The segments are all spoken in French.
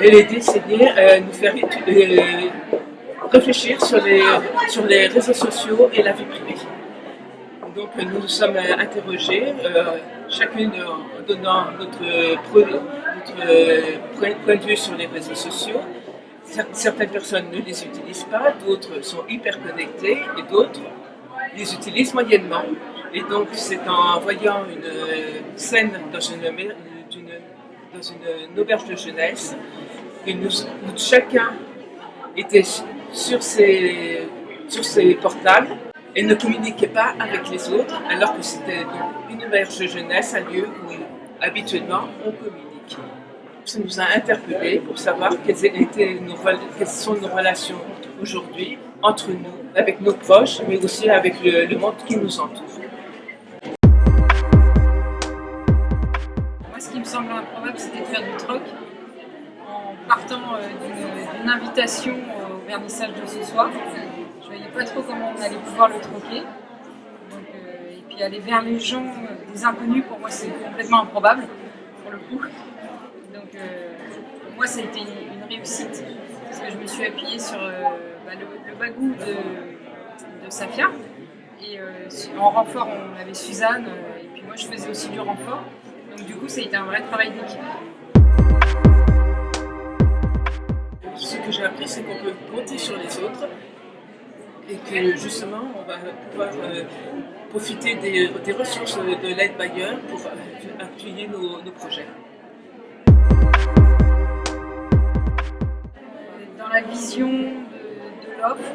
Et l'idée, c'est de nous faire réfléchir sur les réseaux sociaux et la vie privée. Donc nous nous sommes interrogés, chacune en donnant notre point de vue sur les réseaux sociaux. Certaines personnes ne les utilisent pas, d'autres sont hyper connectées et d'autres les utilisent moyennement. Et donc c'est en voyant une scène dans une auberge de jeunesse que chacun était sur ses portables et ne communiquait pas avec les autres, alors que c'était donc une auberge de jeunesse, un lieu où habituellement on communique. Ça nous a interpellés pour savoir quelles sont nos relations aujourd'hui entre nous, avec nos proches, mais aussi avec le monde qui nous entoure. Moi, ce qui me semble improbable, c'était de faire du troc en partant d'une invitation au vernissage de ce soir. Je ne voyais pas trop comment on allait pouvoir le troquer. Donc, et puis aller vers les gens, des inconnus, pour moi, c'est complètement improbable, pour le coup. Donc, pour moi, ça a été une réussite, parce que je me suis appuyée sur le bagou de Safia. Et en renfort, on avait Suzanne, et puis moi, je faisais aussi du renfort. Donc, du coup, ça a été un vrai travail d'équipe. Ce que j'ai appris, c'est qu'on peut compter sur les autres et que justement, on va pouvoir profiter des ressources de l'aide bailleur pour appuyer nos projets. Dans la vision de l'offre,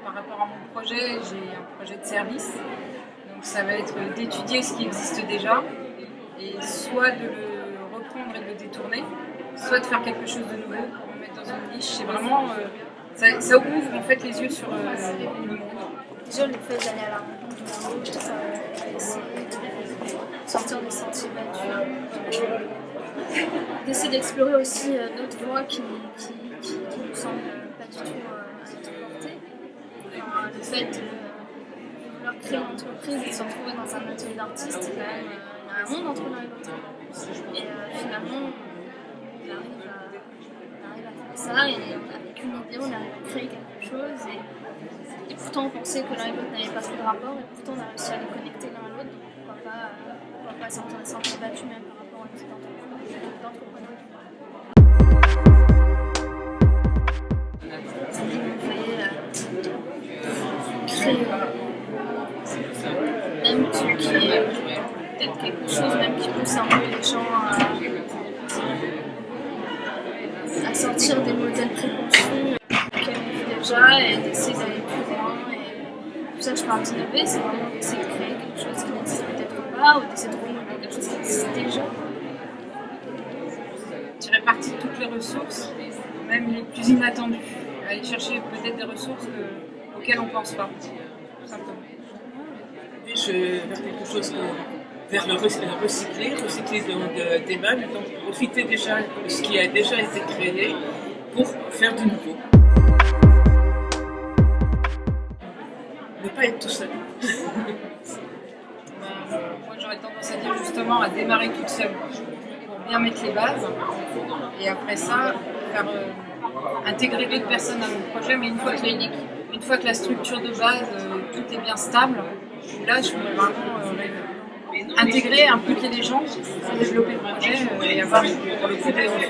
par rapport à mon projet, j'ai un projet de service. Donc ça va être d'étudier ce qui existe déjà et soit de le reprendre et de le détourner, soit de faire quelque chose de nouveau pour me mettre dans une niche. C'est vraiment, ça ouvre en fait les yeux sur le monde. Déjà le fait d'aller à la rencontre de l'autre, essayer de sortir des sentiers battus, d'essayer d'explorer aussi d'autres voies qui nous semblent pas du tout à notre portée. Le fait de vouloir créer une entreprise et de se retrouver dans un atelier d'artiste, il y a un monde entre l'un et l'autre. Et finalement, on arrive à faire ça et avec une idée, on arrive à créer quelque chose. Et pourtant, on pensait que l'un et l'autre n'avaient pas trop de rapport, et pourtant, on a réussi à les connecter l'un à l'autre. Donc, pourquoi pas sortir des sentiers battus même par rapport à une petite entrepreneur. Créer même qui est peut-être quelque chose même qui pousse un peu les gens à sortir des modèles préconçus qu'elles ont déjà et d'essayer d'aller plus loin. Et pour ça que je parle d'innover, c'est vraiment d'essayer de créer quelque chose qui n'existe peut-être pas ou d'essayer de renouveler quelque chose qui existe déjà. Tirer parti de toutes les ressources, même les plus inattendues. Aller chercher peut-être des ressources auxquelles on ne pense pas, tout simplement. Et vers quelque chose vers le recycler des meubles, donc profiter déjà de ce qui a déjà été créé pour faire du nouveau. Ne pas être tout seul. Moi j'aurais tendance à dire justement à démarrer toute seule pour bien mettre les bases et après ça faire intégrer d'autres personnes à mon projet, mais une fois que la structure de base, tout est bien stable, là je peux vraiment intégrer, impliquer les gens pour développer le projet et avoir pour le coup des ressources.